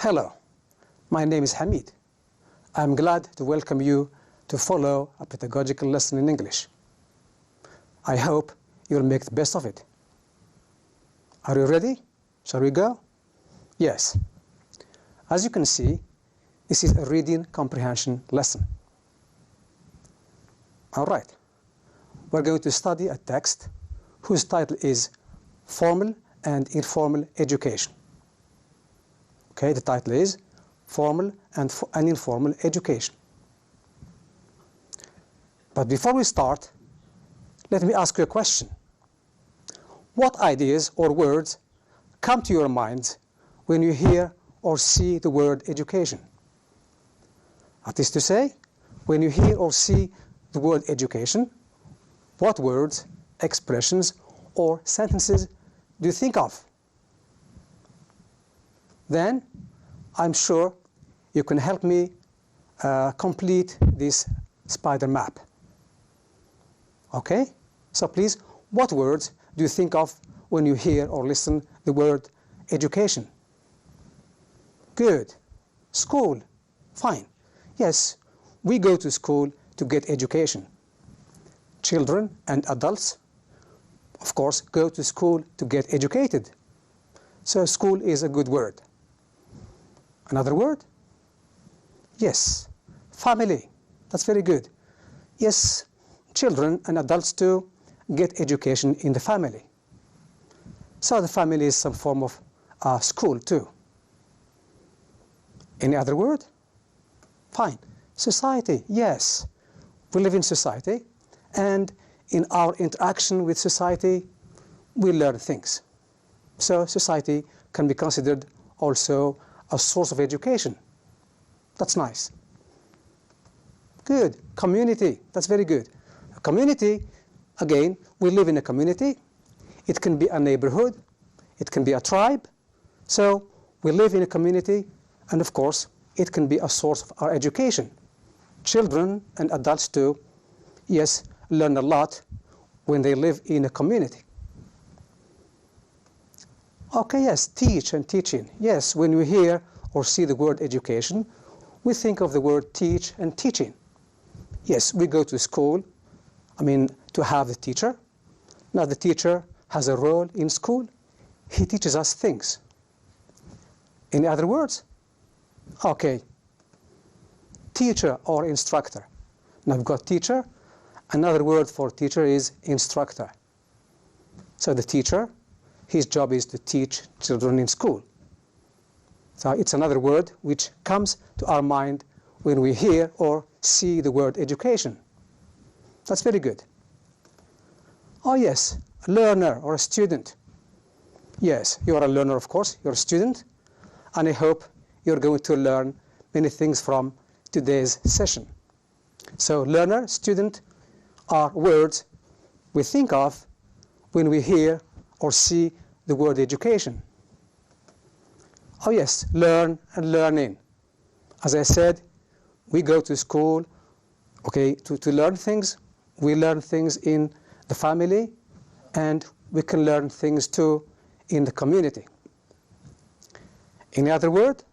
Hello, my name is Hamid. I'm glad to welcome you to follow a pedagogical lesson in English. I hope you'll make the best of it. Are you ready? Shall we go? Yes. As you can see, this is a reading comprehension lesson. All right. We're going to study a text whose title is Formal and Informal Education. Okay, the title is Formal and Informal Education. But before we start, let me ask you a question. What ideas or words come to your minds when you hear or see the word education? That is to say, when you hear or see the word education, what words, expressions, or sentences do you think of? Then, I'm sure you can help me complete this spider map. Okay? So please, what words do you think of when you hear or listen the word education? Good. School. Fine. Yes, we go to school to get education. Children and adults, of course, go to school to get educated. So school is a good word. Another word? Yes, family. That's very good. Yes, children and adults too get education in the family. So the family is some form of school too. Any other word? Fine. Society. Yes, we live in society, and in our interaction with society, we learn things. So society can be considered also a source of education. That's nice. Good. Community. That's very good. A community, again, we live in a community. It can be a neighborhood. It can be a tribe. So we live in a community, and of course, it can be a source of our education. Children and adults too, yes, learn a lot when they live in a community. Okay, yes, teach and teaching. Yes, when we hear or see the word education, we think of the word teach and teaching. Yes, we go to school, to have the teacher. Now the teacher has a role in school. He teaches us things. Any other words? Okay. Teacher or instructor. Now we've got teacher. Another word for teacher is instructor. So the teacher, his job is to teach children in school. So it's another word which comes to our mind when we hear or see the word education. That's very good. Oh yes, a learner or a student. Yes, you are a learner, of course, you're a student, and I hope you're going to learn many things from today's session. So learner, student are words we think of when we hear or see the word education. Oh yes, learn and learning. As I said, we go to school, okay, to learn things. We learn things in the family, and we can learn things too in the community. Any other word?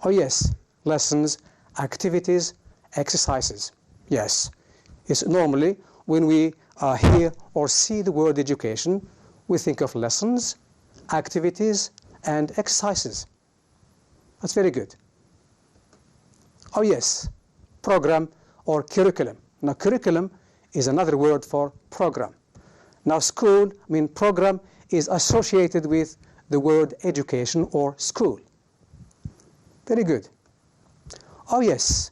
Oh yes, lessons, activities, exercises. Yes, it's normally when we hear or see the word education, we think of lessons, activities, and exercises. That's very good. Oh yes, program or curriculum. Now curriculum is another word for program. Now program is associated with the word education or school. Very good. Oh yes,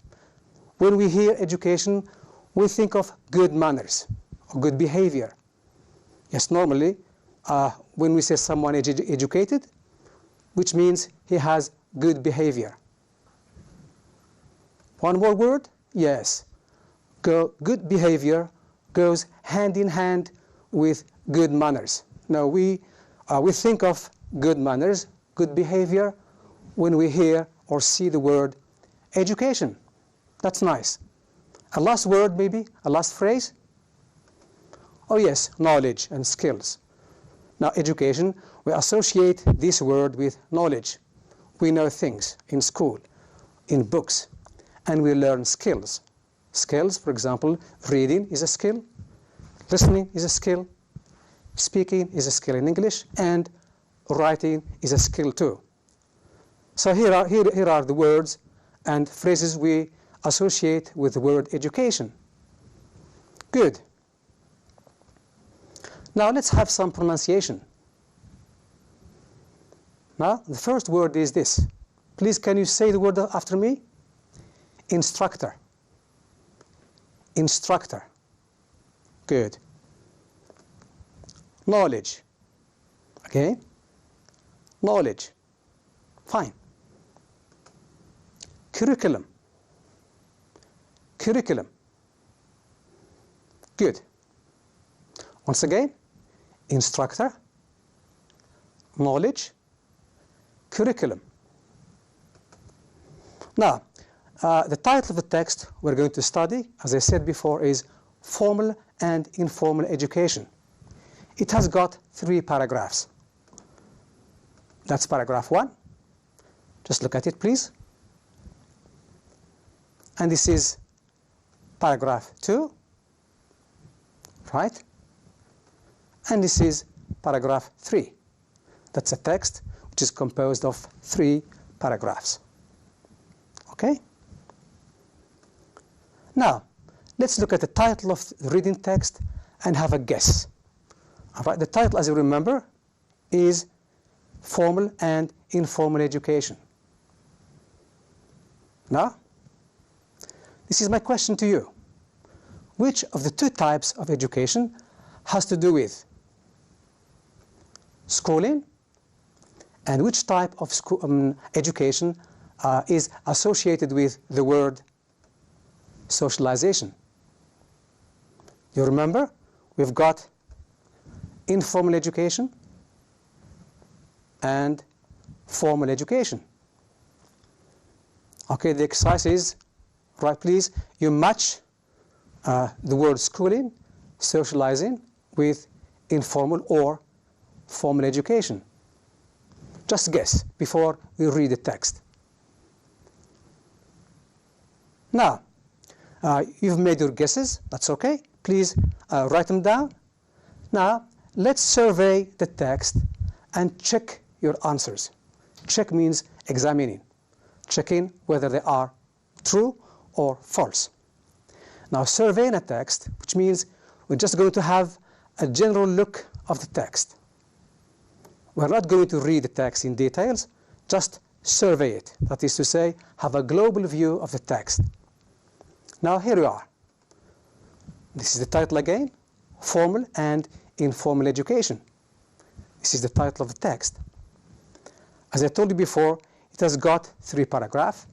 when we hear education, we think of good manners or good behavior. Yes, normally when we say someone is educated, which means he has good behavior. One more word? Yes. Good behavior goes hand in hand with good manners. Now we think of good manners, good behavior, when we hear or see the word education. That's nice. A last word maybe, a last phrase? Oh yes, knowledge and skills. Now education, we associate this word with knowledge. we know things in school, in books, and we learn skills. Skills, for example, reading is a skill, listening is a skill, speaking is a skill in English, and writing is a skill too. So here are the words and phrases we associate with the word education. Good. Now let's have some pronunciation. Now the first word is this. Please, can you say the word after me? Instructor. Instructor. Good. Knowledge. Okay. Knowledge. Fine. Curriculum. Curriculum. Good. Once again, instructor, knowledge, curriculum. Now, the title of the text we're going to study, as I said before, is Formal and Informal Education. It has got 3 paragraphs. That's paragraph 1. Just look at it, please. And this is paragraph 2, right? And this is paragraph 3. That's a text which is composed of 3 paragraphs. Okay? Now, let's look at the title of the reading text and have a guess. All right, the title, as you remember, is Formal and Informal Education. Now, this is my question to you. Which of the 2 types of education has to do with schooling, and which type of education is associated with the word socialization? You remember, we've got informal education and formal education. Okay, the exercise is, right, please, you match the word schooling, socializing, with informal or formal education. Just guess before we read the text. Now, you've made your guesses. That's okay. Please write them down. Now, let's survey the text and check your answers. Check means examining. Checking whether they are true or false. Now, surveying a text, which means we're just going to have a general look of the text. We're not going to read the text in details, just survey it. That is to say, have a global view of the text. Now, here we are. This is the title again, Formal and Informal Education. This is the title of the text. As I told you before, it has got 3 paragraphs.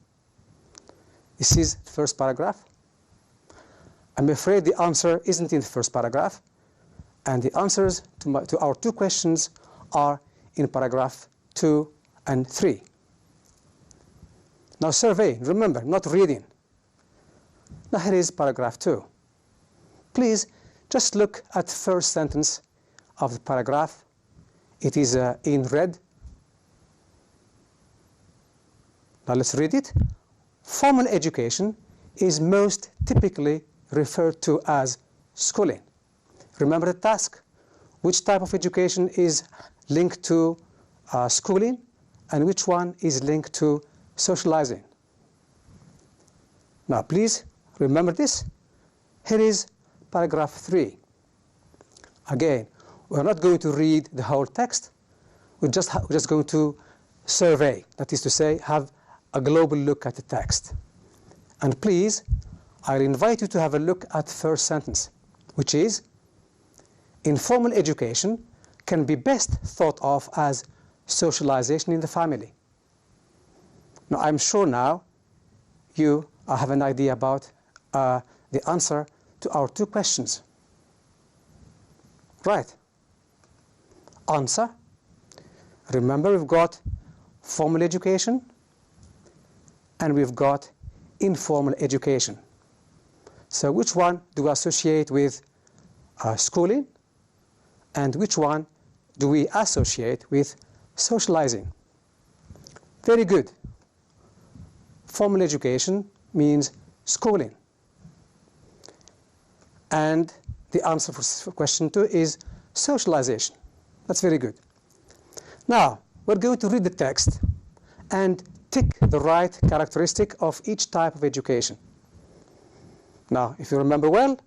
This is the first paragraph. I'm afraid the answer isn't in the first paragraph, and the answers to our 2 questions are in paragraph 2 and 3. Now survey, remember, not reading. Now here is paragraph 2. Please just look at the first sentence of the paragraph. It is in red. Now let's read it. Formal education is most typically referred to as schooling. Remember the task? Which type of education is linked to schooling, and which one is linked to socializing? Now please remember this. Here is paragraph 3. Again, we're not going to read the whole text. We're just going to survey, that is to say, have a global look at the text. And please, I'll invite you to have a look at the first sentence, which is, informal education can be best thought of as socialization in the family. Now, I'm sure now you have an idea about the answer to our 2 questions. Right. Answer. Remember, we've got formal education and we've got informal education. So which one do we associate with schooling, and which one do we associate with socializing? Very good. Formal education means schooling. And the answer for question 2 is socialization. That's very good. Now, we're going to read the text and tick the right characteristic of each type of education. Now, if you remember well,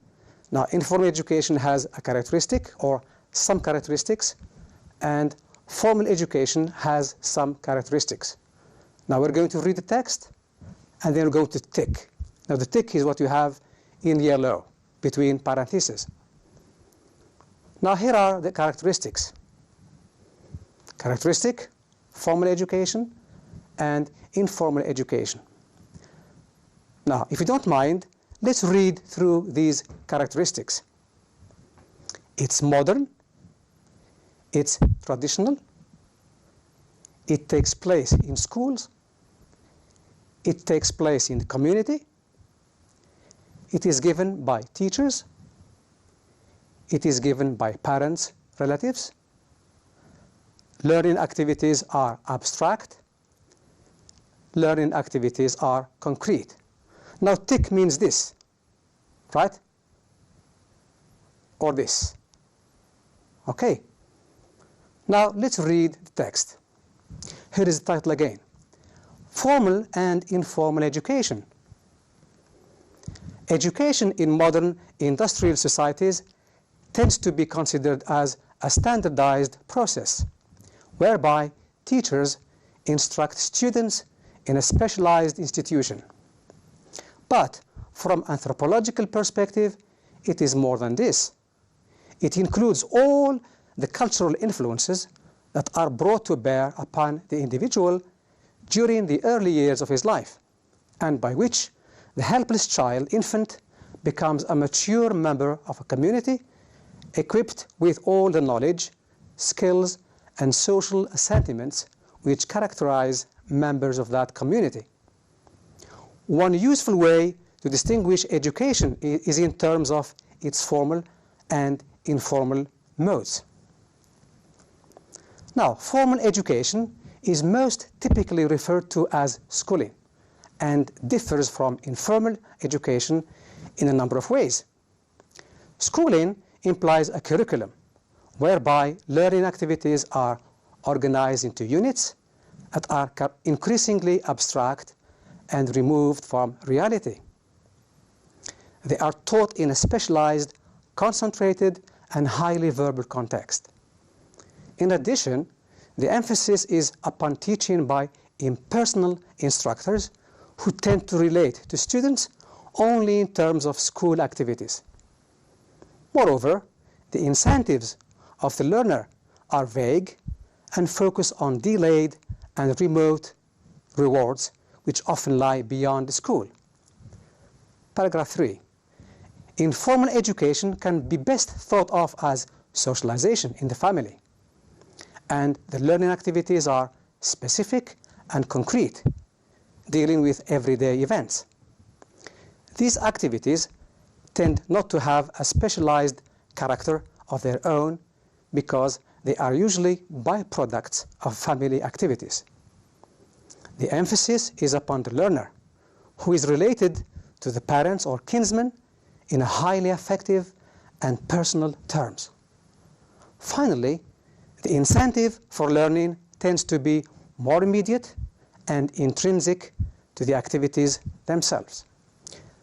now informal education has a characteristic or some characteristics, and formal education has some characteristics. Now we're going to read the text and then we're going to tick. Now the tick is what you have in yellow between parentheses. Now here are the characteristics. Characteristic, formal education and informal education. Now if you don't mind, let's read through these characteristics. It's modern, it's traditional, it takes place in schools, it takes place in the community, it is given by teachers, it is given by parents, relatives, learning activities are abstract, learning activities are concrete. Now tick means this, right? Or this. Okay. Now let's read the text. Here is the title again. Formal and informal education. Education in modern industrial societies tends to be considered as a standardized process, whereby teachers instruct students in a specialized institution. But from anthropological perspective, it is more than this. It includes all the cultural influences that are brought to bear upon the individual during the early years of his life, and by which the helpless child, infant, becomes a mature member of a community equipped with all the knowledge, skills, and social sentiments which characterize members of that community. One useful way to distinguish education is in terms of its formal and informal modes. Now, formal education is most typically referred to as schooling and differs from informal education in a number of ways. Schooling implies a curriculum whereby learning activities are organized into units that are increasingly abstract and removed from reality. They are taught in a specialized, concentrated, and highly verbal context. In addition, the emphasis is upon teaching by impersonal instructors who tend to relate to students only in terms of school activities. Moreover, the incentives of the learner are vague and focus on delayed and remote rewards which often lie beyond the school. Paragraph 3. Informal education can be best thought of as socialization in the family, and the learning activities are specific and concrete, dealing with everyday events. These activities tend not to have a specialized character of their own because they are usually byproducts of family activities. The emphasis is upon the learner, who is related to the parents or kinsmen in a highly affective and personal terms. Finally, the incentive for learning tends to be more immediate and intrinsic to the activities themselves.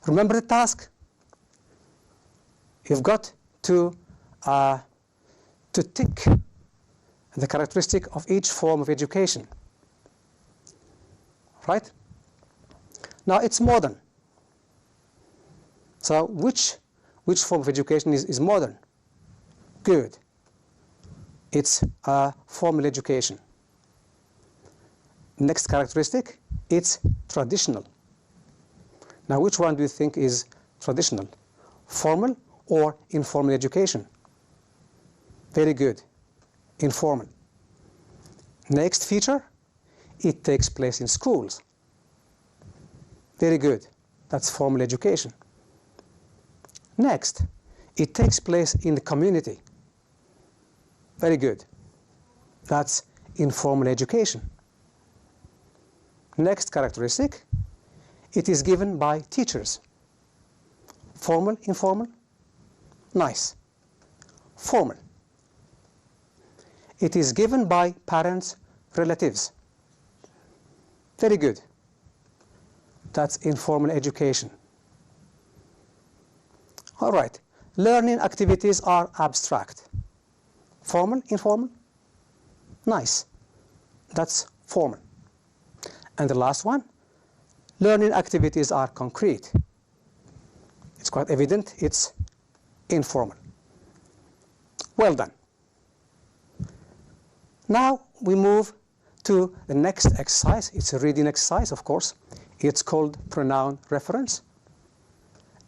Remember the task? You've got to tick the characteristic of each form of education. Right? Now it's modern. So which form of education is modern? Good. It's formal education. Next characteristic, it's traditional. Now which one do you think is traditional? Formal or informal education? Very good. Informal. Next feature, it takes place in schools. Very good. That's formal education. Next, it takes place in the community. Very good. That's informal education. Next characteristic, it is given by teachers. Formal, informal? Nice. Formal. It is given by parents, relatives. Very good. That's informal education. All right. Learning activities are abstract. Formal, informal? Nice. That's formal. And the last one, learning activities are concrete. It's quite evident, it's informal. Well done. Now we move to the next exercise. It's a reading exercise, of course. It's called pronoun reference.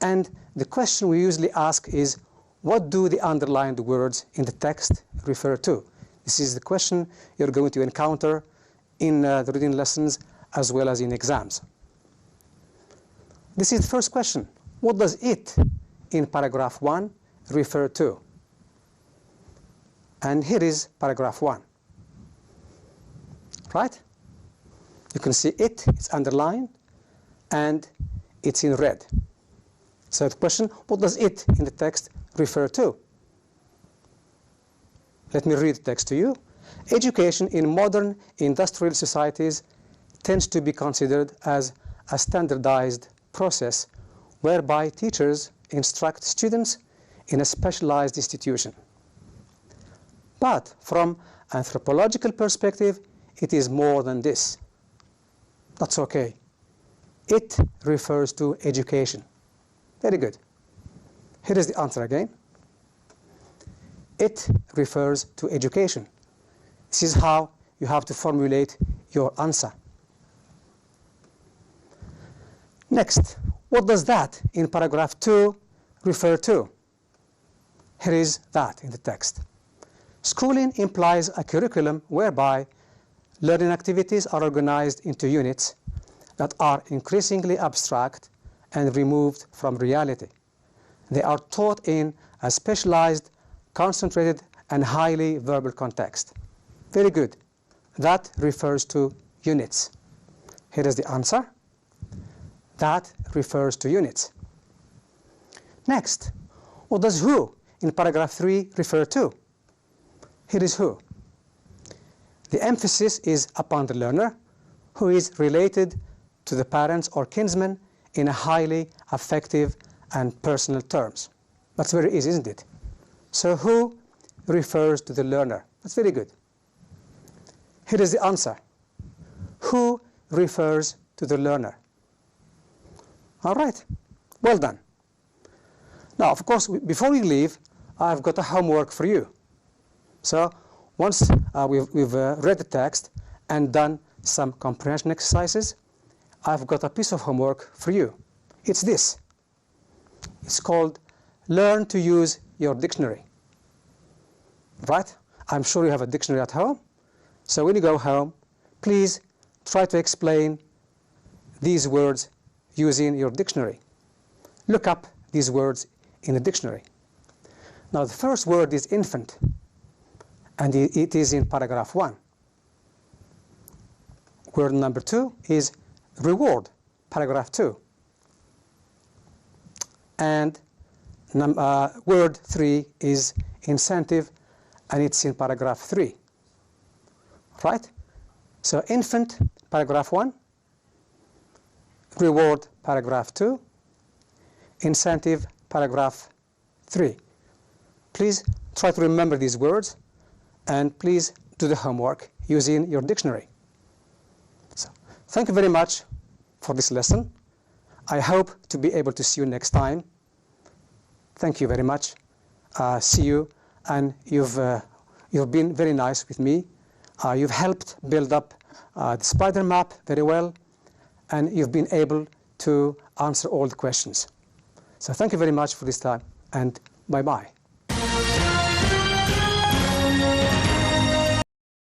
And the question we usually ask is, what do the underlined words in the text refer to? This is the question you're going to encounter in the reading lessons as well as in exams. This is the first question. What does it in paragraph 1 refer to? And here is paragraph 1. Right? You can see it's underlined, and it's in red. So the question, what does it in the text refer to? Let me read the text to you. Education in modern industrial societies tends to be considered as a standardized process whereby teachers instruct students in a specialized institution. But from an anthropological perspective, it is more than this. That's okay. It refers to education. Very good. Here is the answer again. It refers to education. This is how you have to formulate your answer. Next, what does that in paragraph 2 refer to? Here is that in the text. Schooling implies a curriculum whereby learning activities are organized into units that are increasingly abstract and removed from reality. They are taught in a specialized, concentrated, and highly verbal context. Very good. That refers to units. Here is the answer. That refers to units. Next, what does who in paragraph 3 refer to? Here is who. The emphasis is upon the learner, who is related to the parents or kinsmen in a highly affective and personal terms. That's very easy, isn't it? So who refers to the learner? That's very good. Here is the answer. Who refers to the learner? All right, well done. Now, of course, before we leave, I've got a homework for you. So once we've read the text and done some comprehension exercises, I've got a piece of homework for you. It's this. It's called Learn to Use Your Dictionary. Right? I'm sure you have a dictionary at home. So when you go home, please try to explain these words using your dictionary. Look up these words in the dictionary. Now the first word is infant, and it is in paragraph 1. Word number 2 is reward, paragraph 2. And word 3 is incentive, and it's in paragraph 3. Right? So infant, paragraph 1. Reward, paragraph 2. Incentive, paragraph 3. Please try to remember these words, and please do the homework using your dictionary. So, thank you very much for this lesson. I hope to be able to see you next time. Thank you very much. See you, and you've been very nice with me. You've helped build up the spider map very well, and you've been able to answer all the questions. So thank you very much for this time, and bye-bye.